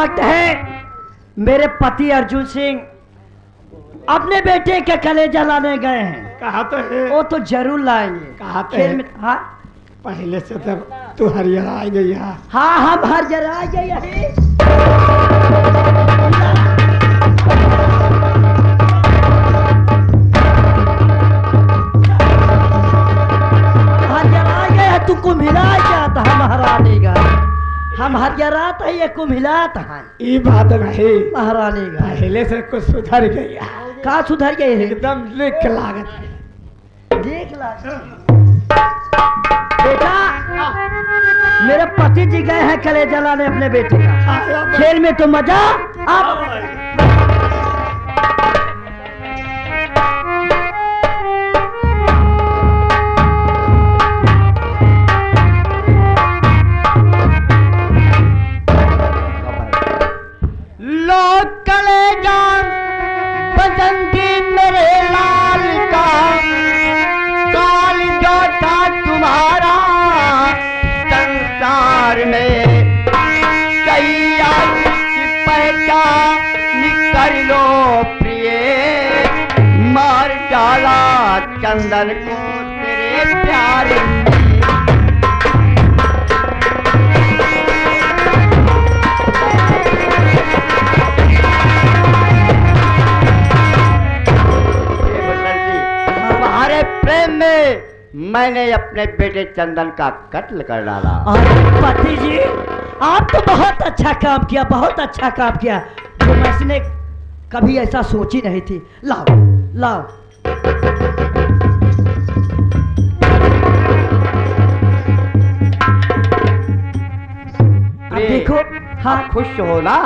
वक्त है मेरे पति अर्जुन सिंह अपने बेटे के कलेजा लाने गए हैं। कहा तो है, वो तो जरूर लाएंगे। कहा तो खेल है। में हाँ पहले से तब तू हरियर आ गई है। हाँ हम हर जगह आ गए यही। तुमको मिला क्या था? हम हराने गए, हम हरियारात है ये कुम्हिलात है। ये बात नहीं, हराने गए पहले से कुछ सुधर गई है। कहाँ सुधर गए हैं? एकदम लिख लागत है। देख ला बेटा, मेरे पति जी गए हैं कलेजा लाने अपने बेटे का। खेल में तो मजा आप कलेजा बसंती मेरे लाल का काल जो था तुम्हारा संसार में कैया पहचान कर लो प्रिय, मार डाला चंदन को तेरे प्यार में। प्रेम में मैंने अपने बेटे चंदन का कत्ल कर डाला। पति जी आप तो बहुत अच्छा काम किया, बहुत अच्छा काम किया, जो मैंने कभी ऐसा सोची नहीं थी। लाओ लाओ देखो। हाँ खुश हो ना?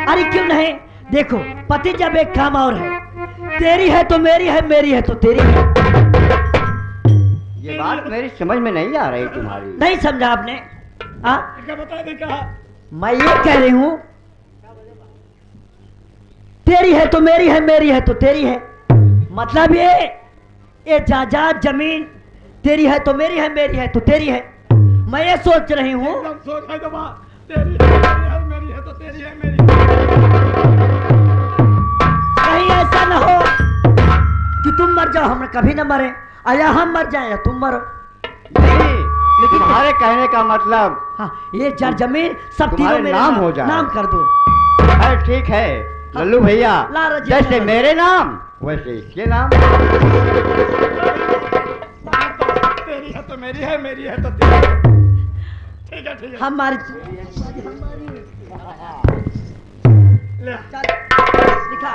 अरे क्यों नहीं, देखो पति जब एक काम और है, तेरी है तो मेरी है, मेरी है तो तेरी है। ये बात मेरी समझ में नहीं आ रही तुम्हारी। नहीं समझा आपने? क्या बता दे कहा? मैं ये कह रही हूँ तेरी है तो मेरी है, मेरी है तो तेरी है। मतलब ये जायदाद जमीन तेरी है तो मेरी है, मेरी है तो तेरी है। मैं ये सोच रही हूँ मेरी है तो तेरी है, मेरी कहीं ऐसा न हो कि तुम मर जाओ हम कभी न मरे, या हम मर जाए या तुम मरो। नहीं, लेकिन तुम्हारे कहने का मतलब हाँ ये जर जमीन सब तीनों मेरे नाम हो जाए, नाम कर दो। अरे ठीक है लल्लू भैया, जैसे मेरे नाम वैसे इसके नाम। तेरी है तो मेरी है, मेरी है तो तेरी है। ठीक है ठीक है। हमारी ले चल दिखा।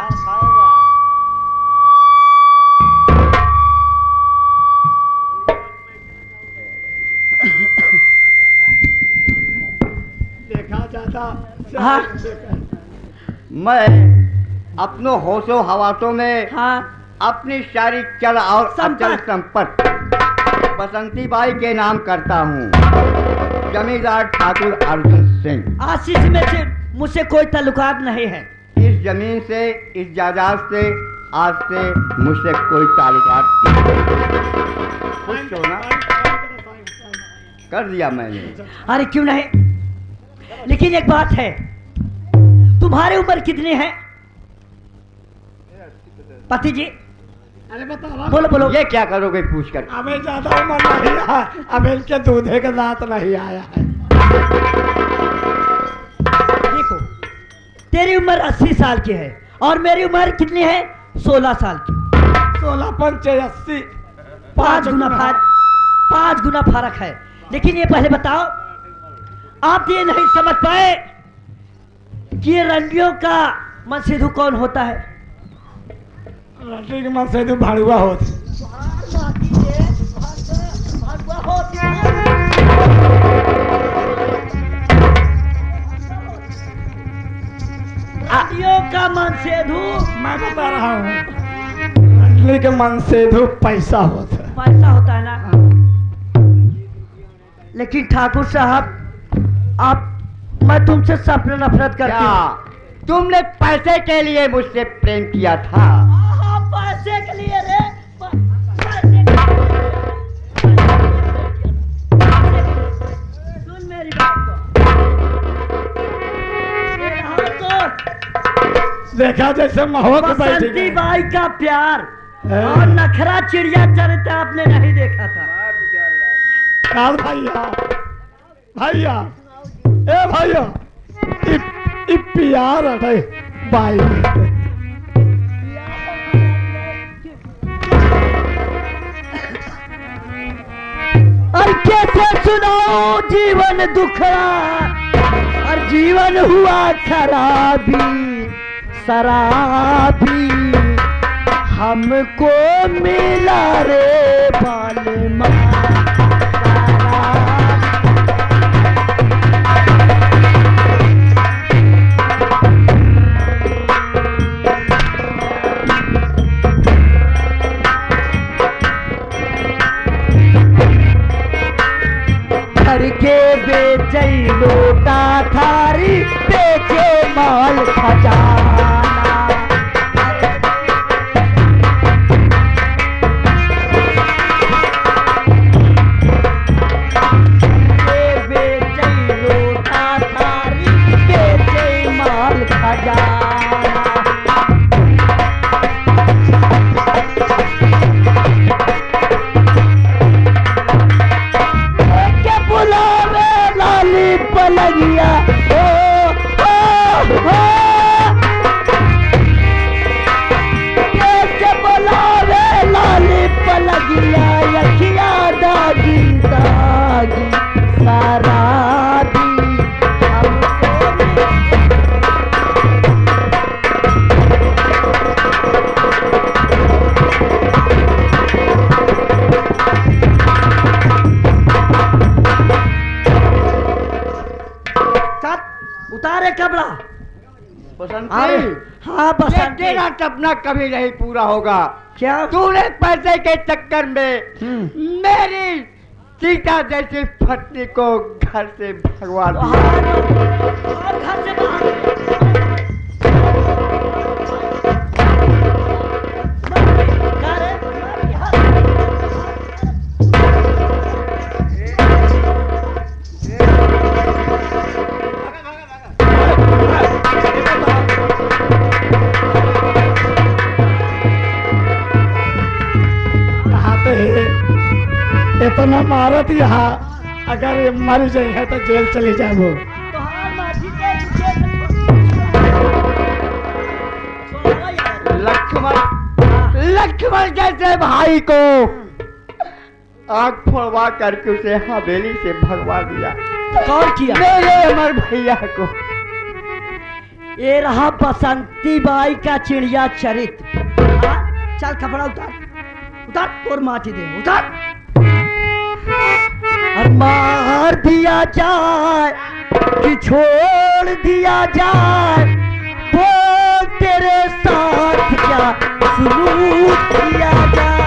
देखा जाता। हाँ मैं अपनों होशो हवासों में हाँ अपनी सारी चल और अचल संपत्ति बसंती बाई के नाम करता हूँ, जमींदार ठाकुर अर्जुन सिंह। आशीष में से मुझसे कोई ताल्लुकात नहीं है। इस जमीन से, इस जायदाद से आज से मुझसे कोई ताल्लुकात नहीं। खुश हो ना? कर दिया मैंने। अरे क्यों नहीं, लेकिन एक बात है, तुम्हारी उम्र कितनी है पति जी? अरे बता बोलो बोलो। ये क्या करोगे पूछ कर? हमें ज्यादा उम्र नहीं है, अब इनके दूधे का दांत नहीं आया है। देखो तेरी उम्र 80 साल की है और मेरी उम्र कितनी है? 16 साल की। 16 पंचे 80, 5 गुना फर्क है। लेकिन ये पहले बताओ, आप ये नहीं समझ पाए कि ये रंडियों का मनसीधु कौन होता है? रंडी के मनसीधु भाड़ुआ होता। रंडियों का मनसीधु मैं बता रहा हूँ, रंडी के मनसीधु पैसा होता है। पैसा होता है ना? लेकिन ठाकुर साहब मैं तुमसे सपने नफरत करती हूँ। तुमने पैसे के लिए मुझसे प्रेम किया था? पैसे के लिए रे, सुन मेरी बात को। देखा जैसे महोक बैठी बसंती गई। बाई का प्यार है। और नखरा चिड़िया चरता आपने नहीं देखा था। काल भैया भैया ए भैया इ प्यार है बाई और कैसे सुनाओ जीवन दुखड़ा और जीवन हुआ खराबी शराबी हमको मिला रे बालमा घर के बेचे लोटा थारी बेचे माल खजाना के बेचे लोटा थारी बेचे माल खजाना के बुलावे लाली पलगिया ओ के बुलावे लाली पलगिया यखिया दागी दागी सारा दी उतारे कपड़ा बसंती हाँ ये बसंती तेरा सपना कभी नहीं पूरा होगा। क्या तूने पैसे के चक्कर में मेरी सीता जैसी पत्नी को घर से भगवा दिया। और घर से बाहर इतना मारत यहाँ अगर ये मर जाए तो जेल चली जाबो। लक्ष्मण लक्ष्मण जैसे भाई को आंख फोड़वा करके उसे हवेली से भगवा दिया। कौन किया? मेरे अमर भैया को। ये रहा बसंती बाई का चिड़िया चरित्र। हाँ, चल कपड़ा उतार उतार तोर माटी दे उतार और मार दिया जाए कि छोड़ दिया जाए बोल तेरे साथ क्या सलूक किया जाए।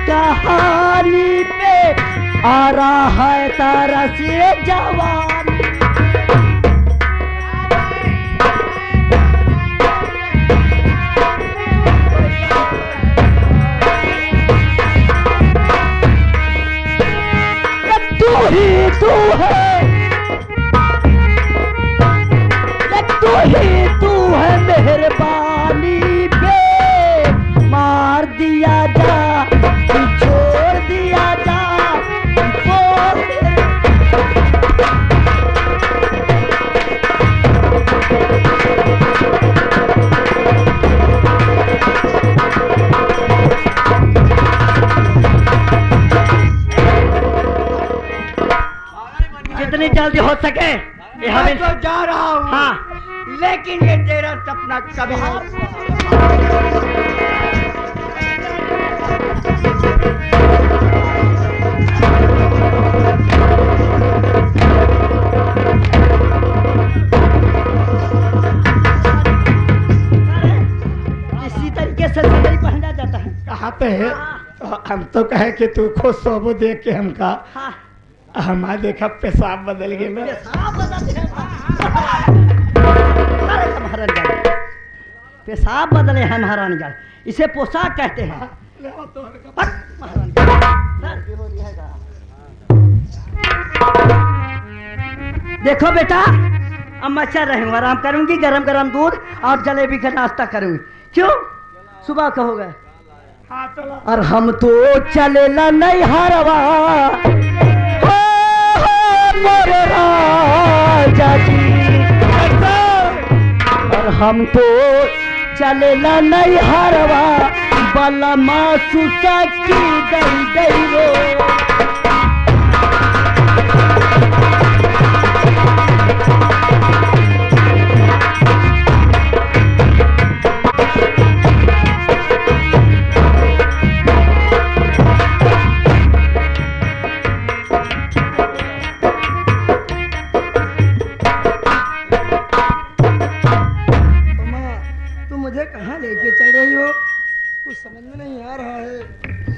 कहानी पे आ रहा है तारा से जवानी। तू ही तू है तू है मेहरबानी पे मार दिया जा छोड़ दिया जा जितनी जल्दी हो सके मैं तो जा रहा हूँ। हाँ लेकिन ये तेरा सपना कभी से सदरी पहना जाता है। कहते हैं तो हम तो कहे कि तू खुद सोबो देख के हमका हाँ हमारा देखा पेशाब बदल गया। पेशाब बदले हैं। अरे महारानी जान, पेशाब बदले हैं महारानी जान, इसे पोशाक कहते हैं। हट, महारानी जान। देखो बेटा, अब मैं चल रही हूँ, आराम करूंगी, गरम गरम दूध और जलेबी का नाश्ता करूंगी। क्यों सुबह कहोगे? हाँ चलो। और हम तो चलेला नहीं हरवा मोरे राजा जी, और हम तो चलेला नहीं हरवा बाला मासूसा की दई दई रो।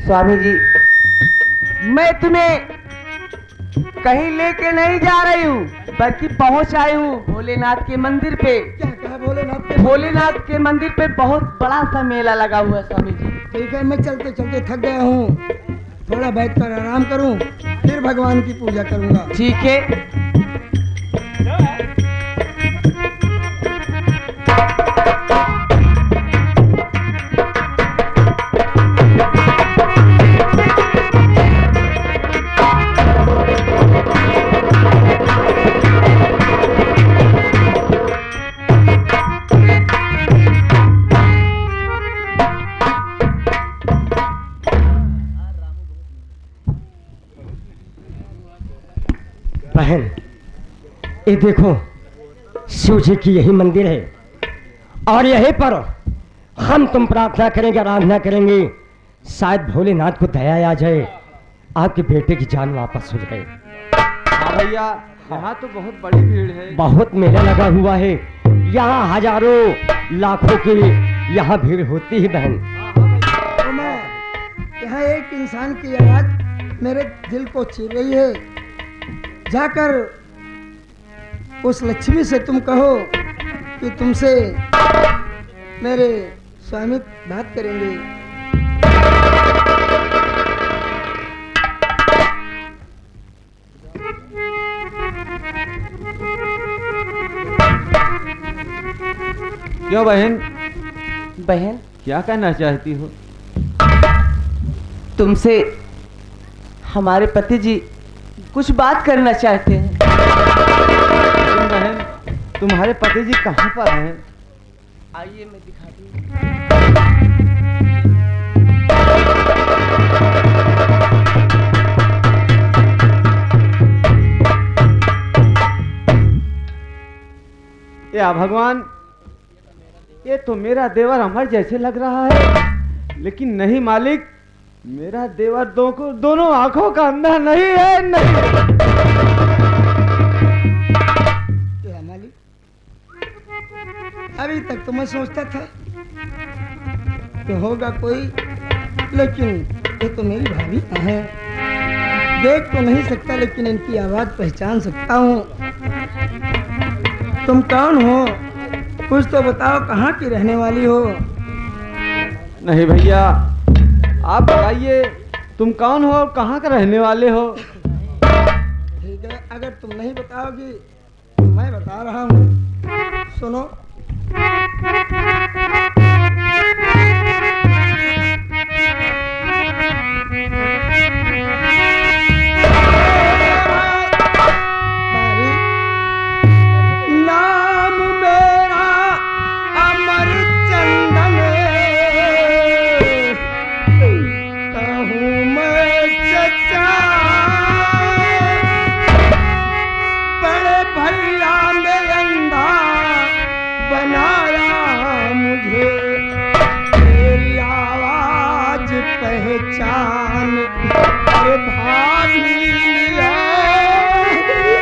स्वामी जी, मैं तुम्हें कहीं लेके नहीं जा रही हूँ, बल्कि पहुँच आई हूँ भोलेनाथ के मंदिर पे। क्या कहा भोलेनाथ पे? भोलेनाथ के मंदिर पे बहुत बड़ा सा मेला लगा हुआ है स्वामी जी। ठीक है, मैं चलते चलते थक गया हूँ, थोड़ा बैठकर आराम करूँ, फिर भगवान की पूजा करूँगा। ठीक है। बहन, ये देखो, शिव जी की यही मंदिर है और यहीं पर हम तुम प्रार्थना करेंगे, आराधना करेंगे, शायद भोलेनाथ को दया आ जाए, आपके बेटे की जान वापस हो जाए। हाँ भैया, यहाँ तो बहुत बड़ी भीड़ है। बहुत मेला लगा हुआ है, यहाँ हजारों लाखों की यहाँ भीड़ होती है बहन। यहाँ एक इंसान की आवाज मेरे दिल को छू रही है, जाकर उस लक्ष्मी से तुम कहो कि तुमसे मेरे स्वामी बात करेंगे। क्यों बहन? बहन क्या कहना चाहती हो? तुमसे हमारे पति जी कुछ बात करना चाहते हैं। बहन, तुम्हारे पति जी कहाँ पर हैं? आइए मैं दिखाती हूँ। या भगवान, ये तो मेरा देवर अमर जैसे लग रहा है, लेकिन नहीं मालिक, मेरा देवर दोनों आंखों का अंधा नहीं है। नहीं मालिक, अभी तक तो मैं सोचता था कि होगा कोई, लेकिन ये तो मेरी भाभी है। देख तो नहीं सकता, लेकिन इनकी आवाज पहचान सकता हूँ। तुम कौन हो? कुछ तो बताओ, कहाँ की रहने वाली हो? नहीं भैया, आप बताइए तुम कौन हो और कहाँ का रहने वाले हो? ठीक है, अगर तुम नहीं बताओगी तो मैं बता रहा हूँ, सुनो। नाम मेरा अमर चंदन, कहूँ मैं सच्चा, बड़े भैया में अंधा बनाया मुझे, तेरी आवाज पहचान अरे भाभी है,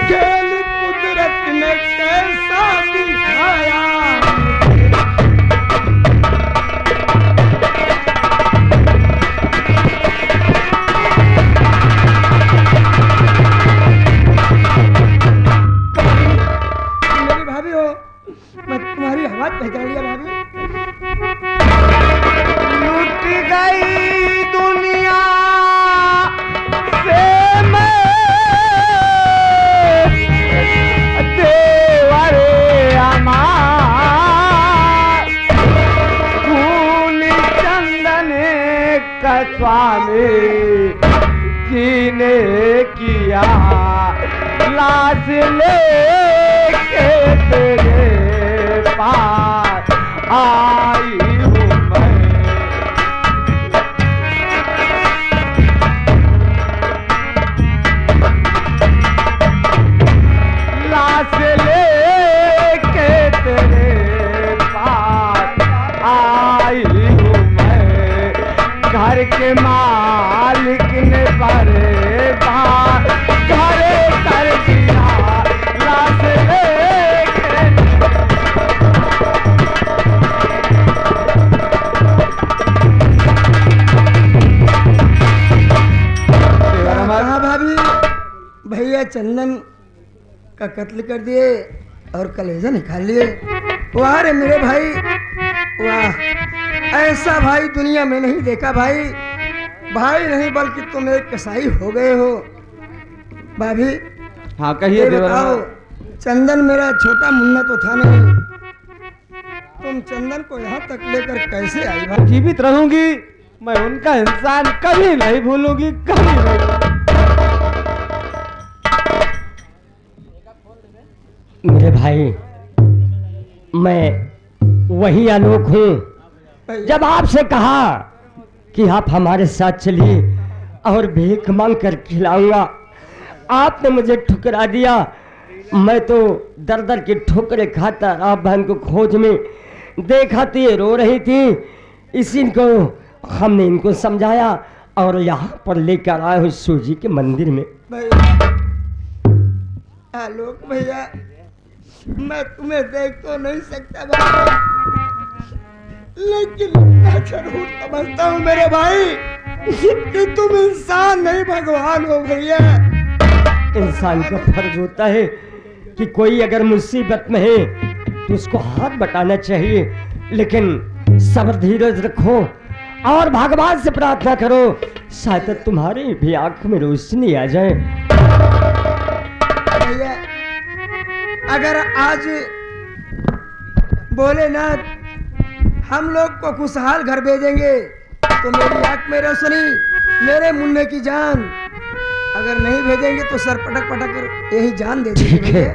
खेल कुदरत ने कैसा दिखाया। का स्वामी जी ने किया, लाश लेके तेरे पास आई हूँ मैं। लाश लेके तेरे पास आई हूँ मैं। घर के मालिक ने बड़े बार घर कर दिया, लाश लेके। कहा भाभी, भैया चंदन का कत्ल कर दिए और कलेजा निकाल लिए। वाह रे मेरे भाई, वाह, ऐसा भाई दुनिया में नहीं देखा भाई। भाई नहीं बल्कि तुम एक कसाई हो गए हो। भाभी हाँ कहिए ये देवर बताओ, चंदन मेरा छोटा मुन्ना तो था नहीं, तुम चंदन को यहाँ तक लेकर कैसे आई भाई? जीवित रहूंगी मैं, उनका इंसान कभी नहीं भूलूंगी, कभी नहीं। मेरे भाई, मैं वही आलोक हूँ जब आपसे कहा कि आप हमारे साथ चलिए और भीख मांग कर खिलाऊंगा, आपने मुझे ठुकरा दिया। मैं तो दर दर की ठोकरें खाता रहा बहन को खोज में, देखा तो ये रो रही थी। इसी को हमने इनको समझाया और यहाँ पर लेकर आए हुए सूजी के मंदिर में। भैया आलोक भैया, मैं तुम्हें देख तो नहीं सकता भाई, लेकिन मैं जरूर समझता हूँ मेरे भाई कि तुम इंसान नहीं भगवान हो भैया। इंसान का फर्ज होता है कि कोई अगर मुसीबत में है तो उसको हाथ बटाना चाहिए, लेकिन सब्र धीरज रखो और भगवान से प्रार्थना करो, शायद तुम्हारी भी आंख में रोशनी आ जाए। भैया अगर आज भोलेनाथ हम लोग को खुशहाल घर भेजेंगे तो मेरी आंख में रोशनी, मेरे मुन्ने की जान, अगर नहीं भेजेंगे तो सर पटक पटक कर यही जान दे देंगे। ठीक है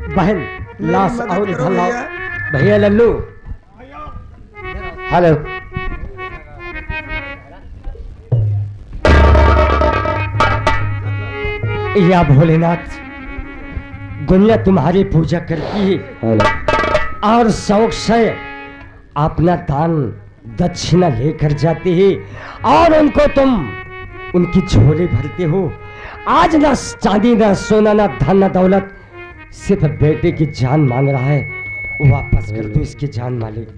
बहन, मेरी लाश मदद और करो इधर लाओ। भैया। भैया लल्लू, हेलो, या भोलेनाथ, दुनिया तुम्हारी पूजा करती है और शौक से अपना दान दक्षिणा लेकर जाती है और उनको तुम उनकी झोली भरते हो। आज ना चांदी ना सोना ना धन ना दौलत, सिर्फ बेटे की जान मांग रहा है, वापस कर दो इसकी जान मालिक।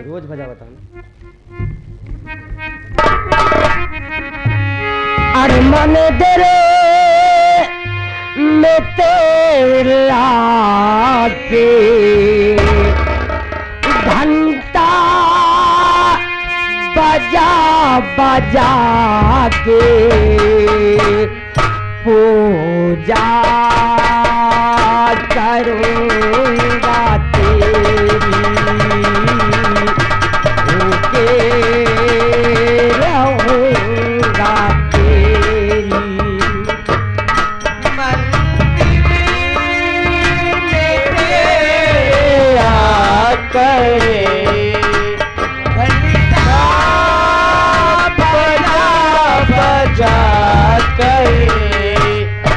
रोज बजा बताना। अरे मन दरे में तेरे आके घंटा बजा बजा के पूजा करूंगा तेरी, भूखे रहूंगा तेरी।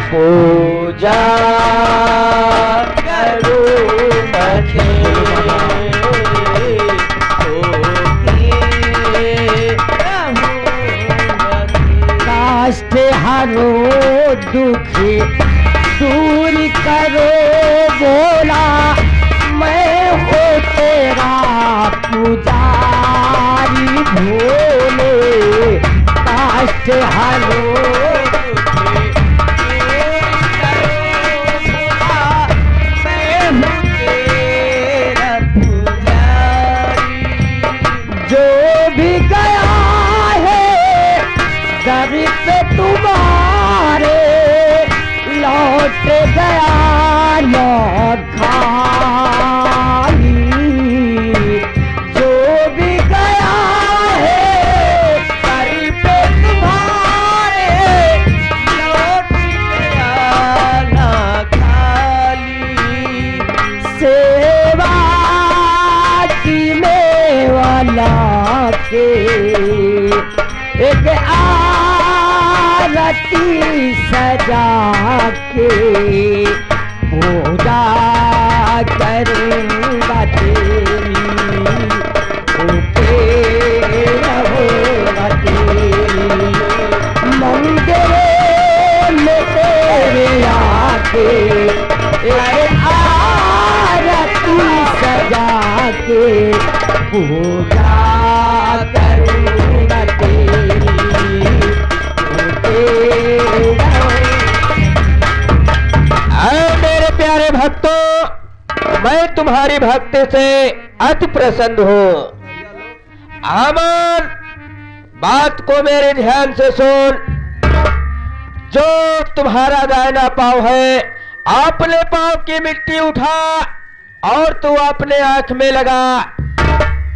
पूजा काष्ठ हरो दुखी दूर करो बोला, मैं हो तेरा पुजारी भोले। काष्ठ हरो तुम्हारे लौट गया न खाली, जो भी गया बुला के एक आरती सजा के पूजा करूंगा तेरी रहोगा तेरी मंदिर में तेरे आके एक आरती सजा के पूजा करूंगा तेरी मेरे प्यारे भक्तों, मैं तुम्हारी भक्ति से अति प्रसन्न हूँ। अमर बात को मेरे ध्यान से सुन। जो तुम्हारा दाहिना पांव है, अपने पांव की मिट्टी उठा और तू अपने आंख में लगा।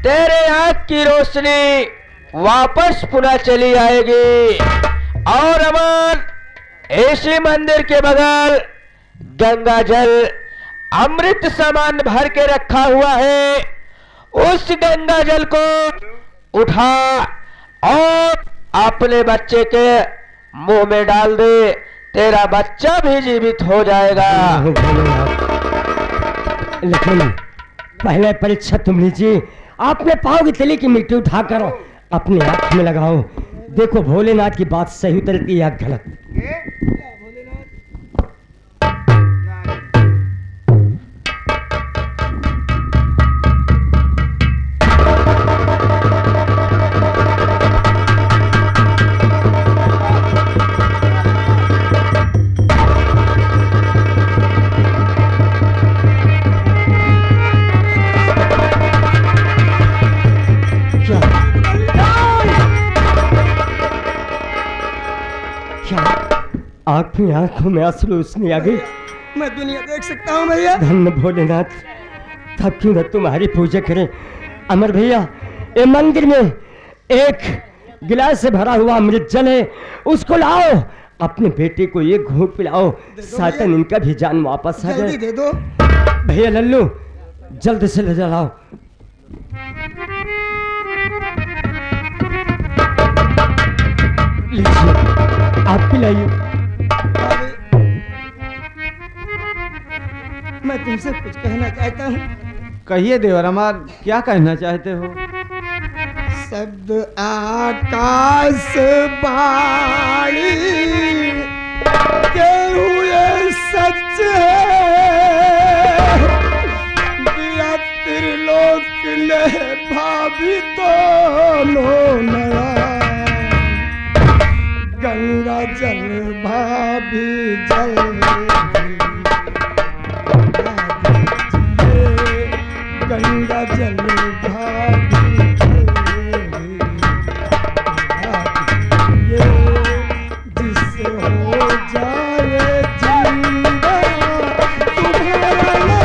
तेरे आंख की रोशनी वापस पुनः चली आएगी। और अमर इसी मंदिर के बगल गंगा जल अमृत समान भर के रखा हुआ है। उस गंगा जल को उठा और अपने बच्चे के मुंह में डाल दे। तेरा बच्चा भी जीवित हो जाएगा। लेकिन पहले परीक्षा तुम लीजिए। आपने पाँव की तली की मिट्टी उठाकर अपने आंख में लगाओ। देखो भोलेनाथ की बात सही उतरती या गलत। आंखों में आंसू उसने आ गई। मैं दुनिया देख सकता हूँ भैया। धन्य भोलेनाथ, तब क्यों न तुम्हारी पूजा करें। अमर भैया, ये मंदिर में एक गिलास से भरा हुआ अमृत जल है, उसको लाओ। अपने बेटे को एक घूंट पिलाओ, सातन इनका भी जान वापस आ जाए। जल्दी दे दो भैया लल्लू, जल्द से ले जाओ। लीजिए, आप पिलाइए। मैं तुमसे कुछ कहना चाहता हूँ। कहिए देवर अमर, क्या कहना चाहते हो? शब्द आकाश बाणी के हुए सच है, दिया त्रिलोक ने भाभी दोनों नया। गंगा जल भाभी जल गंगा जल भाभी जिससे हो जाए जिंदा तुम्हारा।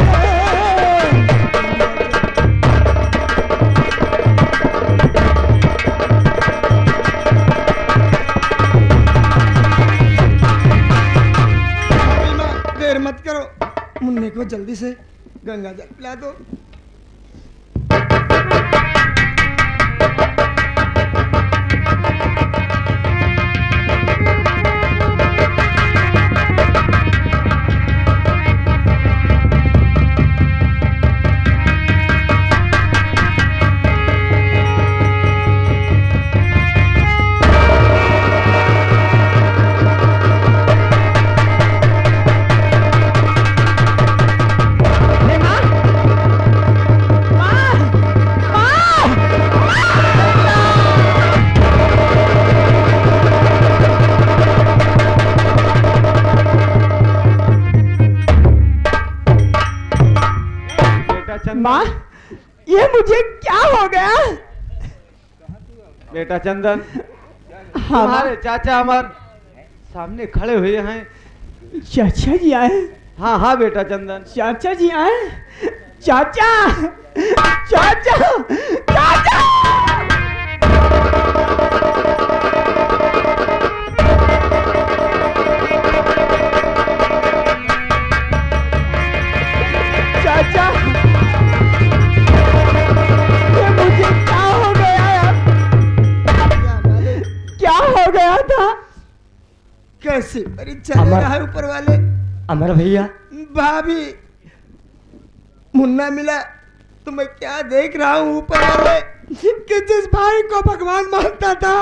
देर मत करो, मुन्ने को जल्दी से गंगा जल पिला दो। माँ, ये मुझे क्या हो गया? बेटा चंदन, हमारे चाचा अमर सामने खड़े हुए हैं। चाचा जी आए? हाँ हाँ बेटा चंदन। चाचा जी आए? चाचा चाचा चाचा। चाचा, ये मुझे क्या हो कैसी परीक्षा ले अमर। रहा है ऊपर वाले। अमर भैया, भाभी मुन्ना मिला तो मैं क्या देख रहा हूँ ऊपर वाले कि जिस भाई को भगवान मानता था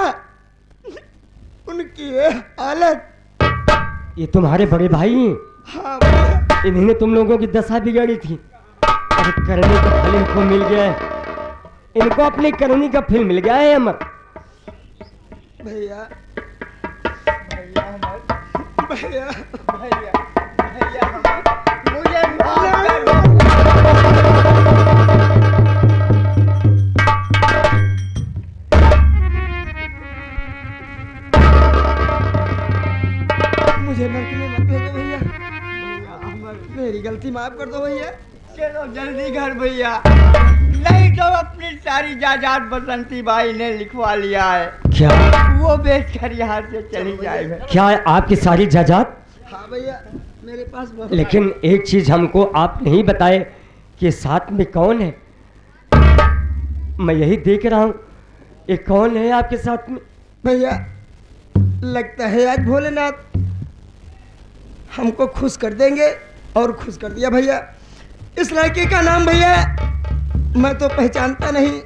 उनकी ये हालत। ये तुम्हारे बड़े भाई हैं। हाँ भैया, इन्होंने तुम लोगों की दशा बिगाड़ी थी। अरे करने का फल इनको मिल गया है। इनको अपनी करनी का फल मिल गया है अमर। भैया भैया भैया भैया मुझे माफ कर दो। मुझे नरक में मत भेजो भैया, मेरी गलती माफ कर दो भैया। चलो जल्दी घर भैया, नहीं तो अपनी सारी जायदाद बसंती बाई ने लिखवा लिया है, क्या वो बेच कर यहाँ से चली जाएगा। क्या है आपकी सारी जायदाद? हाँ भैया, मेरे पास बहुत। लेकिन एक चीज हमको आप नहीं बताए कि साथ में कौन है। मैं यही देख रहा हूँ, ये कौन है आपके साथ में? भैया लगता है आज भोलेनाथ हमको खुश कर देंगे, और खुश कर दिया भैया। इस लड़के का नाम भैया मैं तो पहचानता नहीं,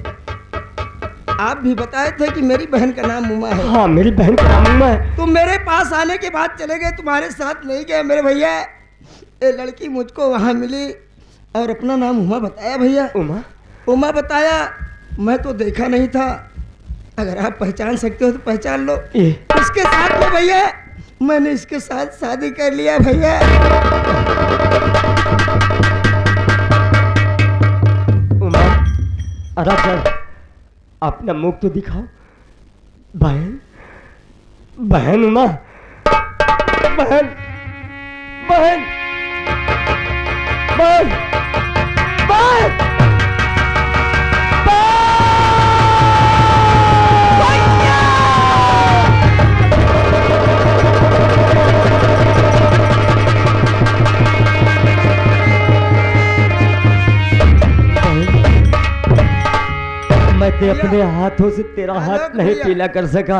आप भी बताए थे कि मेरी बहन का नाम उमा है। हाँ, मेरी बहन का नाम उमा है। तुम मेरे पास आने के बाद चले गए, तुम्हारे साथ नहीं गए मेरे भैया। ये लड़की मुझको वहाँ मिली और अपना नाम उमा बताया भैया। उमा? उमा बताया, मैं तो देखा नहीं था। अगर आप पहचान सकते हो तो पहचान लो। ये इसके साथ में भैया मैंने इसके साथ शादी कर लिया भैया। उमा, अरे चल अपना मुख तो दिखाओ। बहन, बहन उमा, बहन, बहन, बहन, बहन, मैं तो अपने हाथों से तेरा हाथ नहीं भैया। पीला कर सका,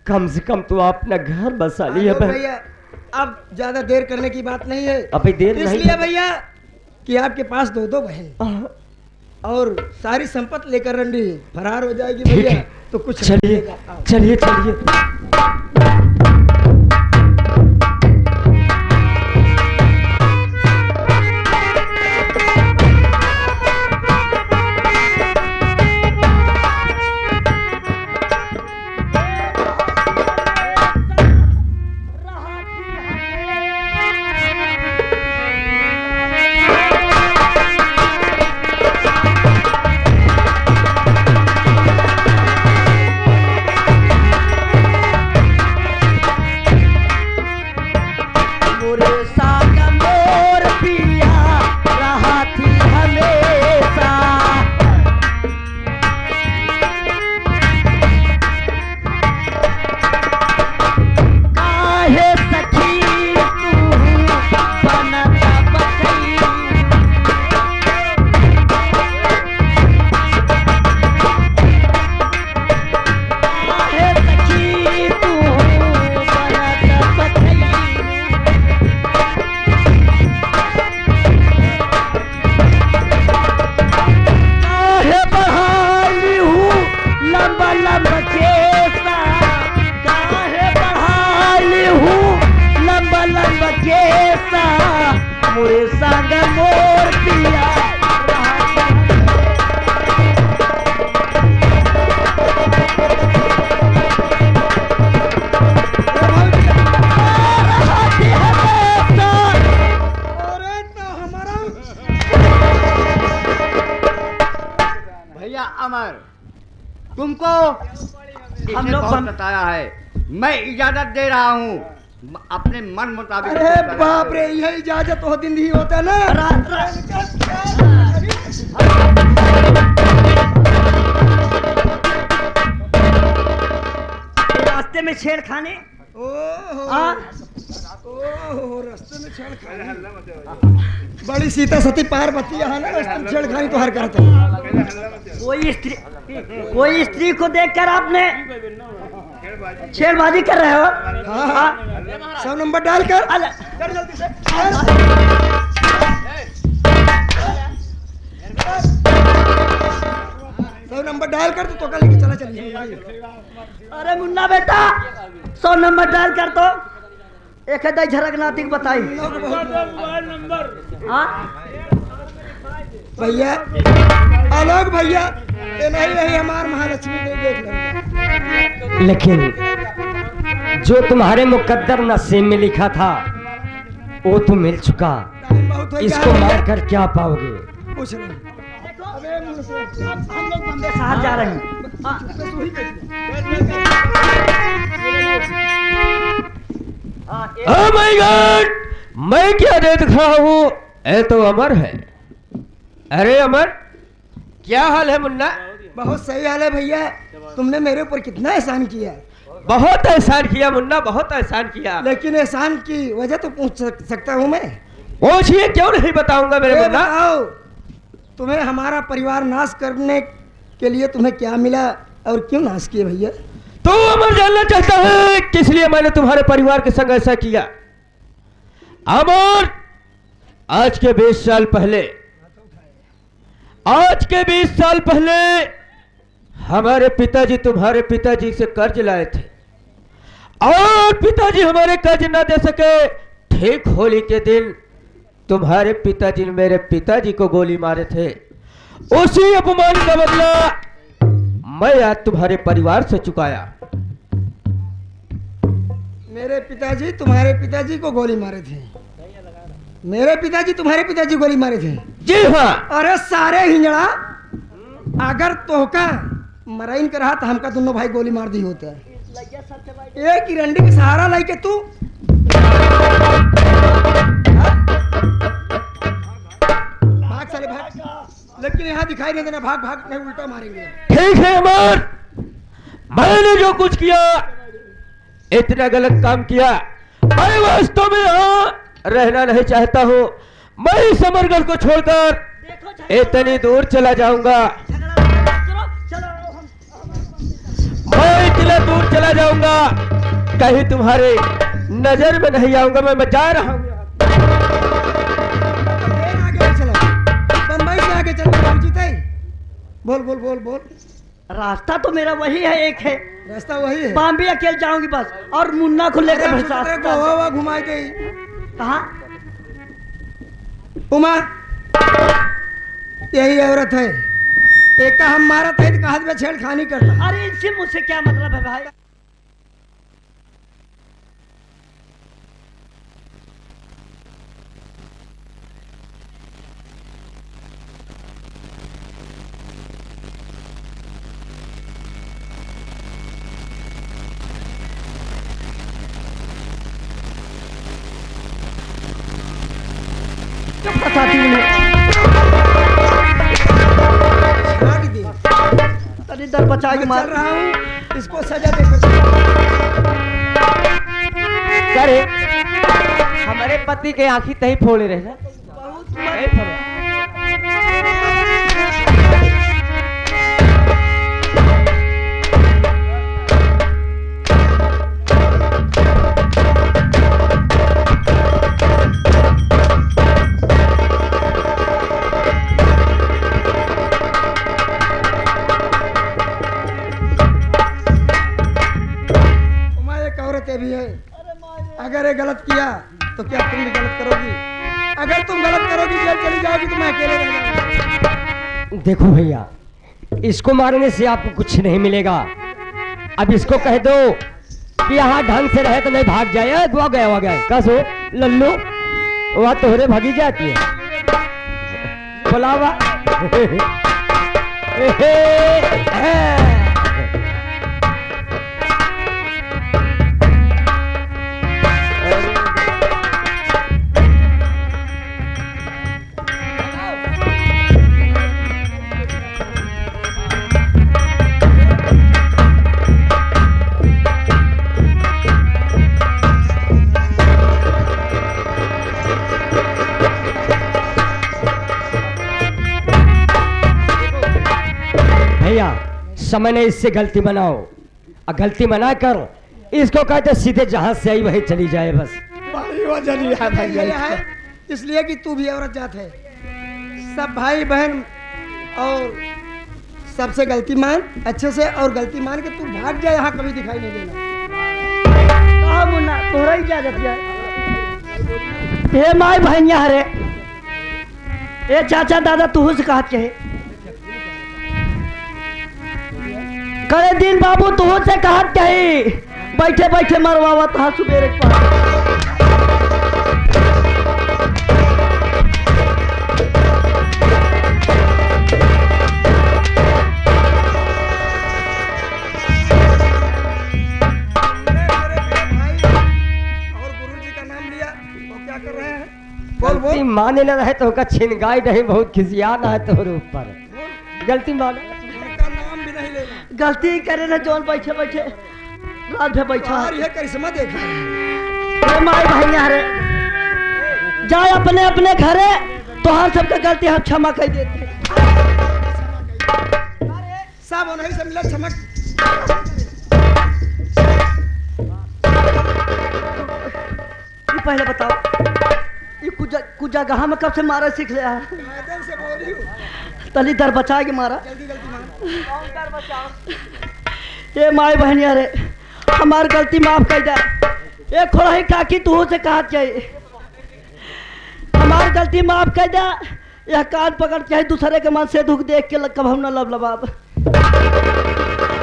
कम से कम तू अपना घर बसा लिया हेलो बहन। भैया, अब ज्यादा देर करने की बात नहीं है। अभी देर नहीं इसलिए भैया कि आपके पास दो दो बहन आह, और सारी संपत्ति लेकर रंडी फरार हो जाएगी ठीक भैया, है। तो कुछ चलिए रखिएगा। आओ। चलिए चलिए। मोरे साग मोर पिया रहा थी हमेशा, काहे सखी तू बनता बकई, काहे सखी तू बनता बकई। काहे बहाली हूँ लंबा लंबा केसा, काहे बहाली हूँ लंबा लंबा केसा, मोरे संग मोर पिया अरे तो हमारा भैया अमर, तुमको हम हमने लोग बहुत बम- बताया है, मैं इजाजत दे रहा हूँ, अपने मन मुताबिक। अरे बाप रे, यह इजाजत हो दिन ही होता ना। रास्ते में छेड़खानी। ओहो, हाँ? ओह रास्ते में छेड़खानी, बड़ी सीता सती पार्वती यहाँ ना रास्ते में छेड़खानी तो हर करते हैं। कोई स्त्री को देखकर आपने छेड़बाजी कर रहे हो? हाँ हाँ 100 नंबर डालकर कर जल्दी से। सौ नंबर डायल कर तो का लेके चला चलिए। अरे मुन्ना बेटा 100 नंबर डायल कर तो एक है झरक नातिक बताई। हाँ भैया आलोक भैया ये नहीं हमार महालक्ष्मी को देख लेंगे। लेकिन जो तुम्हारे मुकद्दर नसीब में लिखा था वो तो मिल चुका। टाइम बहुत हो गया इसको है भैया। मार कर क्या पाओगे? कुछ नहीं। हम लोग बंदे साथ जा रहे हैं। Oh my God! मैं क्या देख रहा हूँ? ये तो अमर है। अरे अमर क्या हाल है मुन्ना? बहुत सही हाल है भैया, तुमने मेरे ऊपर कितना एहसान किया है। बहुत एहसान किया मुन्ना, बहुत एहसान किया। लेकिन एहसान की वजह तो पूछ सकता हूँ मैं? पूछिए, क्यों नहीं बताऊंगा मेरे ये मुन्ना। बताओ तुम्हें हमारा परिवार नाश करने के लिए तुम्हें क्या मिला और क्यों नाश किए भैया? तू अमर जानना चाहता है किस लिए मैंने तुम्हारे परिवार के संग ऐसा किया? अमर आज के 20 साल पहले हमारे पिताजी तुम्हारे पिताजी से कर्ज लाए थे और पिताजी हमारे कर्ज ना दे सके। ठीक होली के दिन तुम्हारे पिताजी ने मेरे पिताजी को गोली मारे थे। उसी अपमान का बदला मैं आज तुम्हारे परिवार से चुकाया। मेरे पिताजी तुम्हारे पिताजी को गोली मारे थे? मेरे पिताजी तुम्हारे पिताजी को गोली मारे थे? जी हाँ। अरे सारे हिंजड़ा, अगर तोहका मराइन कर रहा तो हमका दोनों भाई गोली मार दी होता है। एक ही रंडी के सहारा लेके तू भाग साले भाग, लेकिन यहाँ दिखाई नहीं देना, भाग भाग नहीं उल्टा मारेंगे। ठीक है अमर, मैंने जो कुछ किया इतना गलत काम किया। मैं वास्तव में यहाँ रहना नहीं चाहता हूँ। मैं इस अमरगढ़ को छोड़कर इतनी दूर चला जाऊंगा। मैं इतना दूर चला जाऊंगा, कहीं तुम्हारे नजर में नहीं आऊंगा। मैं जा रहा हूँ। आगे चलो, बम्बई से आगे चल जीते। बोल बोल बोल बोल। रास्ता तो मेरा वही है, एक है रास्ता वही है। बॉम्बे अकेले जाऊंगी बस, और मुन्ना को लेकर अरे तेरे को हवा घुमा के कहा? उमा यही औरत है, एक का हम मारा था, कहा में छेड़खानी करता। अरे इनसे मुझसे क्या मतलब है भाई? फंसाती उन्हें छाट दी। तनी दर बचा के मैं मार चल रहा हूँ, इसको सजा दे। करे हमारे पति के आंखी तही फोड़े रहे ना। नहीं फोड़े। उमा एक औरत भी है, अगर ये गलत किया तो क्या तुम भी गलत करोगी? अगर तुम गलत करोगी जेल चली जाओगी तो मैं अकेले रह जाऊंगा। देखो भैया, इसको मारने से आपको कुछ नहीं मिलेगा। अब इसको कह दो कि यहाँ ढंग से रहे तो नहीं भाग जाए। दुआ गया हुआ गया कसो लल्लू, वह तोहरे भागी जाती है। बुलावा समय नहीं इससे गलती बनाओ, और गलती मना कर इसको कहते सीधे जहां से आई वही चली जाए बस। बड़ी वजह है भाई ये है इसलिए कि तू भी औरत जात है। सब भाई बहन और सबसे गलती मान अच्छे से, और गलती मान के तू भाग जाए, यहाँ कभी दिखाई नहीं देना। कहा मुन्ना तोहरा इजाजत जाए। हे माई बहनिया हरे, ए चाचा दादा तू से कहा चाहे करे दिन बाबू तू से कहा चाहे बैठे बैठे मरवावा था सुबेरे के पास। गलती माने न रहे तो का छिनगाई नहीं, बहुत खिसिया ना है तोहरे ऊपर। गलती माने उनका नाम भी नहीं लेना। गलती करे ना जौन बैठे बैठे रात में बैठा और यह करिश्मा देखा। हे माई बहनिया हरे, जाए अपने अपने घरे, तो हर सबका गलती हम क्षमा कर देते। सब उन्हीं से मिला चमक। ये पहले बताओ ये कुछ जगह में कब से मारा सीख लिया है? मैदान से बोली हूँ। तली दर बचा के मारा। जल्दी गलती मान। ये माई बहनिया रे, हमार गलती माफ कर दे। ये खोड़ही काकी तू से कहा चाहिए हमार गलती माफ कर दे। यह कान पकड़ चाहे दूसरे के मन से दुख देख के कब हम न लब लबाब,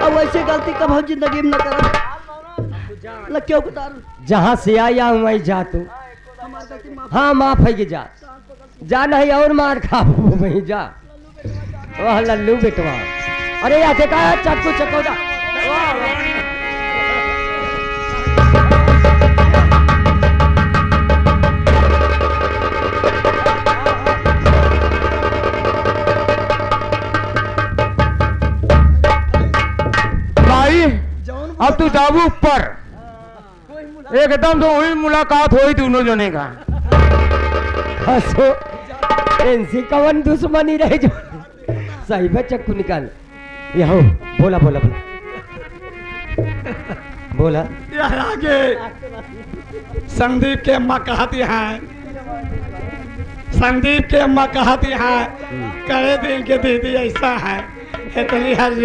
अब वैसे गलती कब हम जिंदगी में न कर। क्यों उतार जहां से आया हूं वहीं जा तू। हमार गलती माफ। हाँ माफ है कि जा जा, नहीं और मार खा वहीं जा। वह लल्लू बेटवा, अरे ऐसे कहा चक्कू चक्कू जा। भाई जौन अब तू जाबू ऊपर, एकदम तो हुई मुलाकात हुई दोनों जने का। हंसो इनसे कवन दुश्मनी रहे जो। सही में चक्कू निकाल। ये हो बोला बोला बोला बोला। यार आगे संदीप के अम्मा कहती हैं, संदीप के अम्मा कहती हैं करे दिन के दीदी ऐसा है इतनी हर